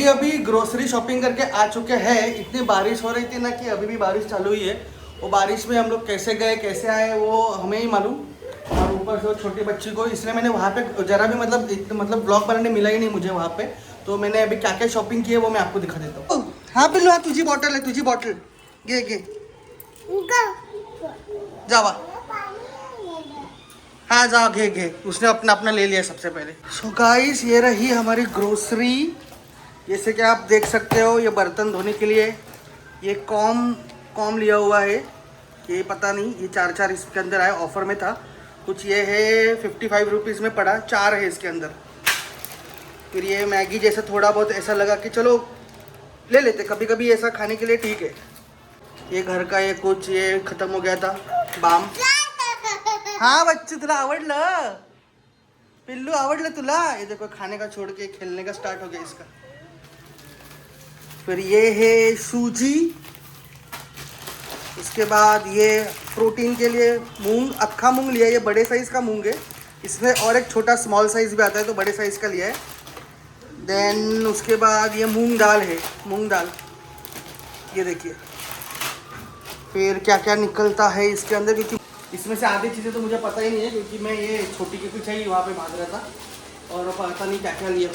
अभी अभी grocery shopping करके आ चुके हैं। इतनी बारिश हो रही थी ना कि अभी भी बारिश चालू हुई है। वो बारिश में हम लोग कैसे गए कैसे आए वो हमें ही मालूम, और ऊपर से छोटी बच्ची को, इसलिए मैंने वहाँ पे जरा भी मतलब ब्लॉग बनाने मिला ही नहीं मुझे वहाँ पे। तो मैंने अभी क्या क्या शॉपिंग की है वो मैं आपको दिखा देता हूँ। हाँ पिल्लू, हाँ तुझी बॉटल है, तुझी बॉटल गे जावा। हाँ जाओ घे, उसने अपना अपना ले लिया सबसे पहले। सो गाइस, ये रही हमारी ग्रोसरी। जैसे कि आप देख सकते हो, ये बर्तन धोने के लिए ये कॉम लिया हुआ है। ये पता नहीं, ये 4 इसके अंदर आया, ऑफर में था कुछ। ये है 55 रुपीज़ में पड़ा, 4 है इसके अंदर। फिर ये मैगी जैसा थोड़ा बहुत ऐसा लगा कि चलो ले लेते, कभी कभी ऐसा खाने के लिए ठीक है। ये घर का ये कुछ ये ख़त्म हो गया था बाम। हाँ बच्चे, तुला आवडलं? पिल्लू आवडलं तुला? ये देखो खाने का छोड़ के खेलने का स्टार्ट हो गया इसका। फिर ये है सूजी। इसके बाद ये प्रोटीन के लिए मूंग, अक्खा मूंग लिया है। ये बड़े साइज़ का मूंग है, इसमें और एक छोटा स्मॉल साइज़ भी आता है, तो बड़े साइज़ का लिया है। देन उसके बाद ये मूंग दाल है, मूंग दाल ये देखिए। फिर क्या क्या निकलता है इसके अंदर, क्योंकि इसमें से आधी चीज़ें तो मुझे पता ही नहीं है, क्योंकि मैं ये छोटी की पीछे ही वहाँ पे भाग रहा था और पता नहीं क्या क्या लिया।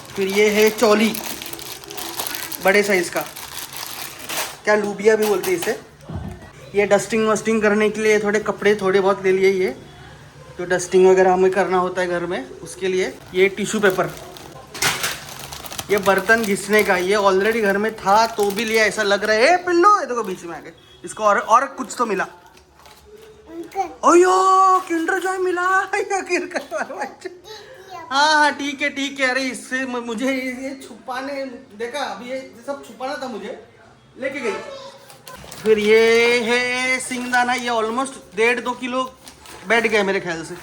फिर ये है चौली, बड़े साइज़ का, क्या लूबिया भी बोलते हैं इसे। ये डस्टिंग वस्टिंग करने के लिए थोड़े कपड़े थोड़े बहुत ले लिए, ये जो डस्टिंग वगैरह हमें करना होता है घर में उसके लिए। ये टिश्यू पेपर, ये बर्तन घिसने का, ये ऑलरेडी घर में था तो भी लिया, ऐसा लग रहा है। पिल्लो ये देखो बीच में आ गए इसको, और कुछ तो मिला। ओयो किंडर जॉय मिला। हाँ ठीक है। अरे इससे मुझे ये छुपाने देखा, अभी ये सब छुपाना था मुझे, लेके गई। फिर ये है सिंगदाना, ये ऑलमोस्ट 1.5-2 किलो बैठ गया मेरे ख्याल से।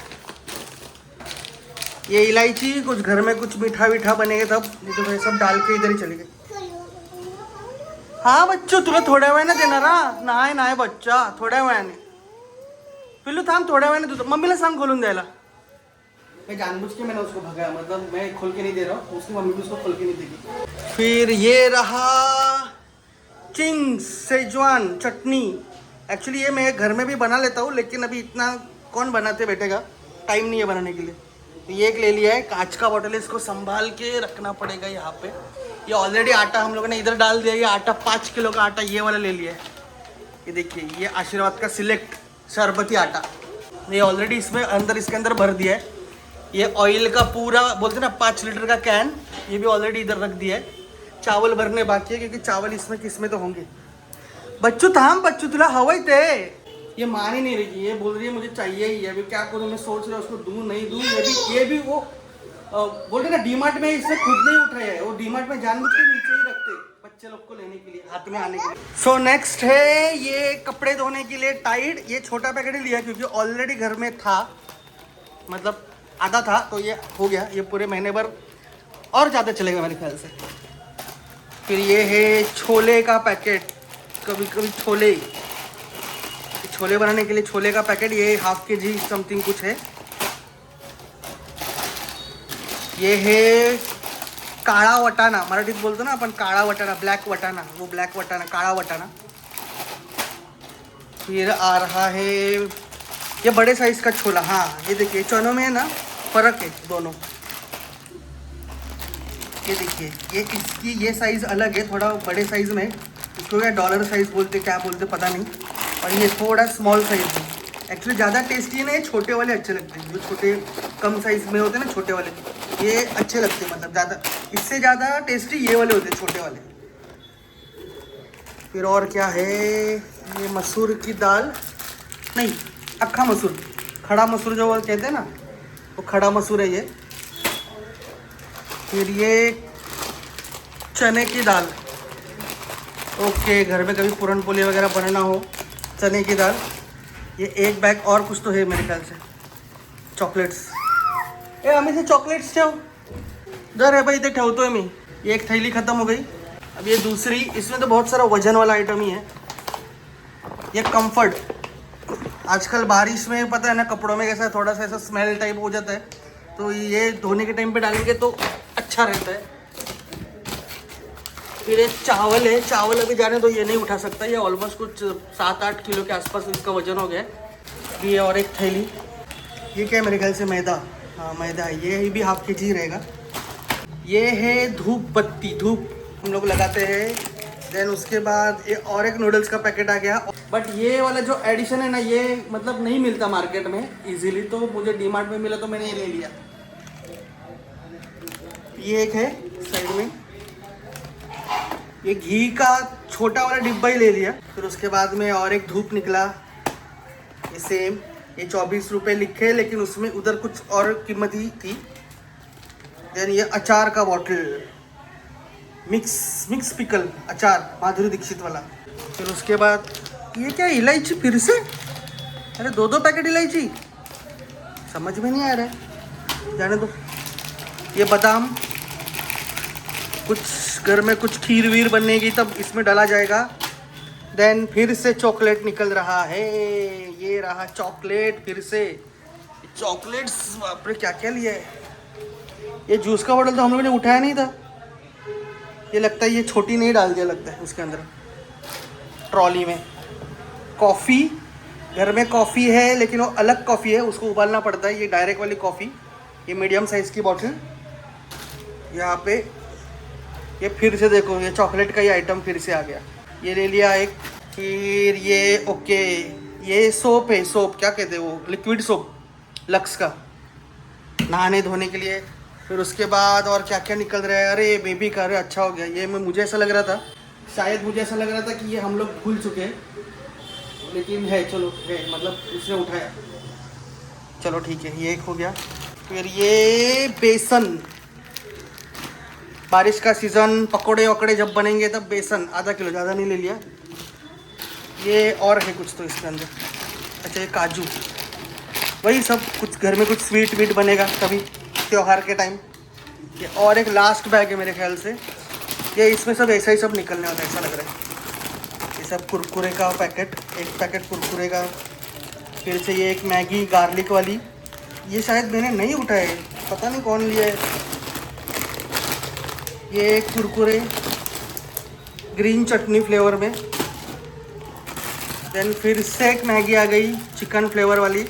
ये इलायची, कुछ घर में कुछ मीठा वीठा बनेगा तब, ये तो भाई सब डाल के इधर ही चले गए। हाँ बच्चों, तुला थोड्या वेळाने देणार हा? नाही बच्चा, थोड्या वेळाने। पिल्लू थांब, थोड्या वेळाने तू मम्मीला सांग खोलून द्यायला। मैं जानबूझ के मैंने उसको भगाया, मतलब मैं खोल के नहीं दे रहा हूँ, उसकी मम्मी भी उसको खोल के नहीं देगी। फिर ये रहा चिंग्स सेजवान चटनी। एक्चुअली ये मैं घर में भी बना लेता हूँ, लेकिन अभी इतना कौन बनाते बैठेगा, टाइम नहीं है बनाने के लिए। तो ये एक ले लिया है, कांच का बॉटल है, इसको संभाल के रखना पड़ेगा यहाँ पे। ये ऑलरेडी आटा हम लोगों ने इधर डाल दिया। ये आटा 5 किलो का आटा ये वाला ले लिया है। ये देखिए, ये आशीर्वाद का सिलेक्ट शरबती आटा, ये ऑलरेडी इसमें अंदर इसके अंदर भर दिया है। ये ऑयल का पूरा बोलते ना 5 लीटर का कैन, ये भी ऑलरेडी इधर रख दिया है। चावल भरने बाकी है, क्योंकि चावल इसमें किसमें तो होंगे। बच्चू थाम, बच्चू तुला हवा ही थे। ये मान ही नहीं रही, ये बोल रही है मुझे चाहिए ही। अभी क्या करूँ, मैं सोच रहा हूँ उसको दूँ नहीं दूँ। ये भी वो बोलते ना डीमार्ट में इसने खुद नहीं उठाया है, वो डीमार्ट में जानबूझ के नीचे ही रखते बच्चे लोग को लेने के लिए, हाथ में आने के लिए। सो नेक्स्ट है ये कपड़े धोने के लिए टाइड। ये छोटा पैकेट ही लिया क्योंकि ऑलरेडी घर में था, मतलब आधा था, तो ये हो गया। ये पूरे महीने भर और ज़्यादा चलेगा मेरे ख्याल से। फिर ये है छोले का पैकेट, कभी छोले बनाने के लिए छोले का पैकेट, ये 1/2 kg समथिंग कुछ है। ये है काळा वटाणा, मराठीत बोलतो ना अपन काळा वटाणा, ब्लैक वटाणा, वो ब्लैक वटाणा, काळा वटाणा। फिर आ रहा है ये बड़े साइज का छोला। हाँ ये देखिए, चनों में है ना फर्क है दोनों। ये देखिए, ये इसकी ये साइज़ अलग है, थोड़ा बड़े साइज़ में, इसको क्या डॉलर साइज़ बोलते क्या बोलते पता नहीं, और ये थोड़ा स्मॉल साइज़ है। एक्चुअली ज़्यादा टेस्टी नहीं, छोटे वाले अच्छे लगते हैं, जो छोटे कम साइज़ में होते हैं ना छोटे वाले, ये अच्छे लगते हैं, मतलब ज़्यादा इससे ज़्यादा टेस्टी ये वाले होते हैं छोटे वाले। फिर और क्या है, ये मसूर की दाल, नहीं अक्खा मसूर, खड़ा मसूर जो वो कहते हैं ना, वो खड़ा मसूर है ये। फिर ये चने की दाल, ओके, घर में कभी पूरन पोली वगैरह बनाना हो, चने की दाल। ये एक बैग और कुछ तो है मेरे ख्याल से, चॉकलेट्स। आम्ही से चॉकलेट्स ठेव, दर है भाई, इथे ठेवतोय मी। ये एक थैली ख़त्म हो गई। अब ये दूसरी, इसमें तो बहुत सारा वजन वाला आइटम ही है। ये कंफर्ट, आजकल बारिश में पता है ना कपड़ों में कैसा थोड़ा सा ऐसा स्मेल टाइप हो जाता है, तो ये धोने के टाइम पे डालेंगे तो अच्छा रहता है। फिर एक चावल है, चावल अभी जाने तो ये नहीं उठा सकता, ये ऑलमोस्ट कुछ 7-8 किलो के आसपास इसका वजन हो गया है। ये और एक थैली, ये क्या है मेरे ख्याल से मैदा, हाँ मैदा है, ये भी हाफ के जी रहेगा। ये है धूप बत्ती, धूप हम लोग लगाते हैं। देन उसके बाद ये और एक नूडल्स का पैकेट आ गया। बट ये वाला जो एडिशन है ना, ये मतलब नहीं मिलता मार्केट में इजीली, तो मुझे डीमार्ट में मिला तो मैंने ये ले लिया। ये एक है साइड में, ये घी का छोटा वाला डिब्बा ही ले लिया। फिर उसके बाद में और एक धूप निकला, ये सेम, ये 24 रुपये लिखे, लेकिन उसमें उधर कुछ और कीमत ही थी। देन ये अचार का बॉटल, मिक्स पिकल अचार, माधुरी दीक्षित वाला। फिर उसके बाद ये क्या इलायची फिर से, अरे 2 पैकेट इलायची, समझ में नहीं आ रहा है, जाने दो। ये बादाम, कुछ घर में कुछ खीर वीर बनेगी तब इसमें डाला जाएगा। देन फिर से चॉकलेट निकल रहा है, ये रहा चॉकलेट फिर से। चॉकलेट्स बाप रे क्या क्या लिया है। ये जूस का बॉटल तो हम लोगों ने उठाया नहीं था, ये लगता है ये छोटी नहीं डाल दिया लगता है उसके अंदर ट्रॉली में। कॉफ़ी, घर में कॉफ़ी है लेकिन वो अलग कॉफ़ी है, उसको उबालना पड़ता है। ये डायरेक्ट वाली कॉफ़ी, ये मीडियम साइज़ की बॉटल यहाँ पे। ये फिर से देखो, ये चॉकलेट का ही आइटम फिर से आ गया, ये ले लिया एक। फिर ये ओके, ये सोप है, सोप क्या कहते हैं वो, लिक्विड सोप लक्स का, नहाने धोने के लिए। फिर उसके बाद और क्या क्या निकल रहा है, अरे बेबी का, अरे अच्छा हो गया। ये मुझे ऐसा लग रहा था, शायद मुझे ऐसा लग रहा था कि ये हम लोग भूल चुके हैं, लेकिन है, चलो है, मतलब उसने उठाया, चलो ठीक है, ये एक हो गया। फिर ये बेसन, बारिश का सीज़न, पकोड़े वकोड़े जब बनेंगे तब बेसन आधा किलो, ज़्यादा नहीं ले लिया। ये और है कुछ तो इसके अंदर, अच्छा ये काजू, वही सब कुछ घर में कुछ स्वीट वीट बनेगा तभी त्योहार के टाइम। ये और एक लास्ट बैग है मेरे ख्याल से, ये इसमें सब ऐसा ही सब निकलने वाला है, ऐसा लग रहा है। ये सब कुरकुरे का पैकेट, एक पैकेट कुरकुरे का। फिर से ये एक मैगी गार्लिक वाली, ये शायद मैंने नहीं उठाया है, पता नहीं कौन लिया है। ये एक कुरकुरे ग्रीन चटनी फ्लेवर में। देन फिर से एक मैगी आ गई चिकन फ्लेवर वाली।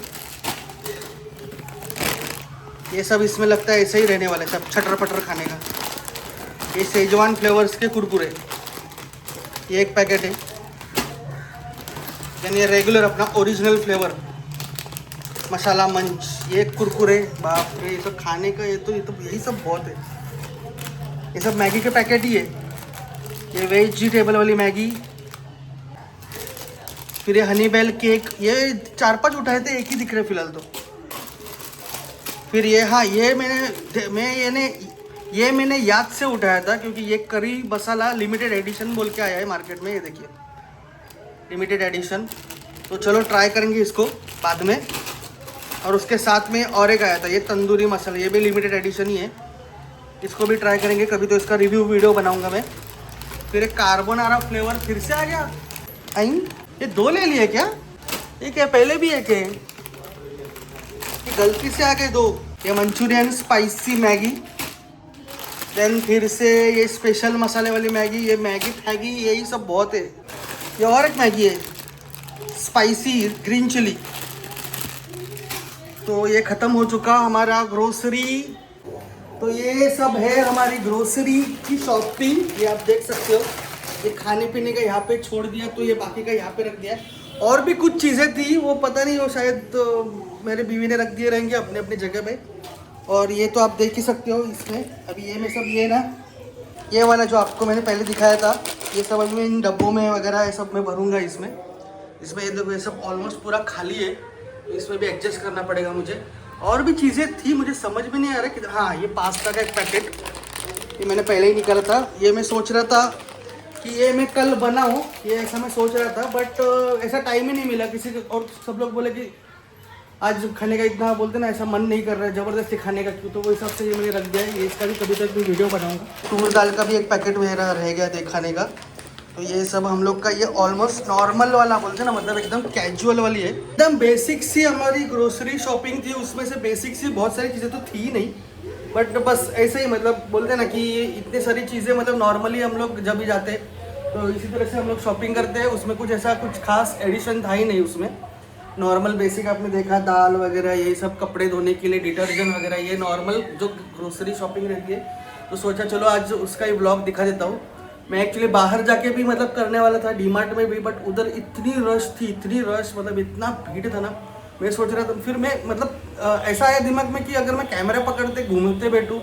ये सब इसमें लगता है ऐसे ही रहने वाला है, सब छटर पटर खाने का। ये शेजवान फ्लेवर्स के कुरकुरे, ये एक पैकेट है। यानी ये रेगुलर अपना ओरिजिनल फ्लेवर मसाला मंच, ये कुरकुरे, बाप रे ये सब खाने का, ये तो यही सब बहुत है। ये सब मैगी के पैकेट ही है। ये वेजिटेबल वाली मैगी। फिर ये हनी बेल केक, ये 4-5 उठाए थे, एक ही दिख रहे फिलहाल तो। फिर ये, हाँ ये मैंने याद से उठाया था, क्योंकि ये करी मसाला लिमिटेड एडिशन बोल के आया है मार्केट में, ये देखिए लिमिटेड एडिशन। तो चलो ट्राई करेंगे इसको बाद में। और उसके साथ में और एक आया था, ये तंदूरी मसाला, ये भी लिमिटेड एडिशन ही है, इसको भी ट्राई करेंगे कभी, तो इसका रिव्यू वीडियो बनाऊंगा मैं। फिर एक कार्बोनारा फ्लेवर फिर से आ गया। आई ये 2 ले लिए क्या, ये क्या पहले भी एक है, ये गलती से आ गए 2। ये मंचूरियन स्पाइसी मैगी। देन फिर से ये स्पेशल मसाले वाली मैगी, ये मैगी फैगी, यही सब बहुत है। ये और एक मैगी है स्पाइसी ग्रीन चिली। तो ये ख़त्म हो चुका हमारा ग्रोसरी। तो ये सब है हमारी ग्रोसरी की शॉपिंग, ये आप देख सकते हो। ये खाने पीने का यहाँ पे छोड़ दिया, तो ये बाकी का यहाँ पे रख दिया। और भी कुछ चीज़ें थी, वो पता नहीं, वो शायद तो मेरे बीवी ने रख दिए रहेंगे अपने अपने जगह पे। और ये तो आप देख ही सकते हो इसमें। अभी ये में सब ये ना, ये वाला जो आपको मैंने पहले दिखाया था, ये सब अभी मैं इन डब्बों में वगैरह ये सब मैं भरूँगा इसमें। ये देखो ये सब ऑलमोस्ट पूरा खाली है, इसमें भी एडजस्ट करना पड़ेगा मुझे। और भी चीज़ें थी, मुझे समझ में नहीं आ रहा कि, हाँ ये पास्ता का एक पैकेट, ये मैंने पहले ही निकाला था। ये मैं सोच रहा था कि ये मैं कल बनाऊँ, ये ऐसा मैं सोच रहा था, बट ऐसा टाइम ही नहीं मिला किसी को। और सब लोग बोले कि आज खाने का इतना बोलते ना, ऐसा मन नहीं कर रहा है ज़बरदस्ती खाने का, क्यों, तो वो हिसाब से ये मैंने रख दिया है। ये इसका भी कभी तक मैं वीडियो बनाऊँगा। तूर दाल का भी एक पैकेट मेरा रह गया था खाने का। तो ये सब हम लोग का, ये ऑलमोस्ट नॉर्मल वाला बोलते हैं ना, मतलब एकदम कैजुअल वाली है, एकदम बेसिक सी हमारी ग्रोसरी शॉपिंग थी। उसमें से बेसिक सी बहुत सारी चीज़ें तो थी ही नहीं, बट बस ऐसे ही मतलब बोलते हैं ना कि ये इतनी सारी चीज़ें मतलब नॉर्मली हम लोग जब भी जाते हैं तो इसी तरह से हम लोग शॉपिंग करते हैं, उसमें कुछ ऐसा कुछ खास एडिशन था ही नहीं उसमें। नॉर्मल बेसिक आपने देखा दाल वगैरह यही सब, कपड़े धोने के लिए डिटर्जेंट वगैरह, ये नॉर्मल जो ग्रोसरी शॉपिंग रहती है। तो सोचा चलो आज उसका ही ब्लॉग दिखा देता हूँ। मैं एक्चुअली बाहर जाके भी मतलब करने वाला था डीमार्ट में भी, बट उधर इतनी रश थी, इतनी रश मतलब इतना भीड़ था ना। मैं सोच रहा था फिर मैं मतलब ऐसा आया दिमाग में कि अगर मैं कैमरा पकड़ते घूमते बैठूँ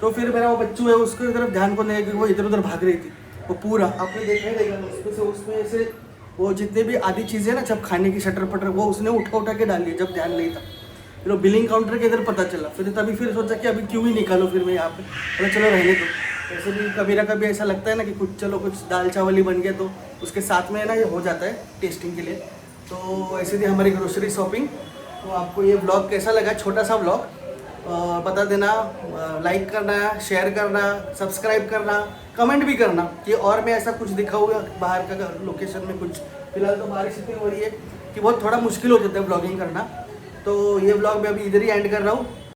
तो फिर मेरा वो बच्चू है उसकी तरफ ध्यान को नहीं, वो इधर उधर भाग रही थी। वो पूरा आपने देखा ही देगा उसमें से उसमें से वो जितने भी आधी चीज़ें ना जब खाने की शटर पटर वो उसने उठा उठा के डाल ली जब ध्यान नहीं था। फिर वो बिलिंग काउंटर के इधर पता चला, फिर तभी फिर सोचा कि अभी क्यों ही निकालो फिर मैं यहाँ पे, बोला चलो रहने दो। ऐसे भी कभी ना कभी ऐसा लगता है ना कि कुछ चलो कुछ दाल चावल ही बन गया तो उसके साथ में ना ये हो जाता है टेस्टिंग के लिए। तो ऐसे थी हमारी ग्रोसरी शॉपिंग। तो आपको ये ब्लॉग कैसा लगा, छोटा सा ब्लॉग, बता देना। लाइक करना, शेयर करना, सब्सक्राइब करना, कमेंट भी करना कि और मैं ऐसा कुछ दिखाऊंगा बाहर का लोकेशन में कुछ। फिलहाल तो बारिश इतनी हो रही है कि बहुत थोड़ा मुश्किल हो जाता है ब्लॉगिंग करना। तो ये ब्लॉग मैं अभी इधर ही एंड कर रहा हूँ।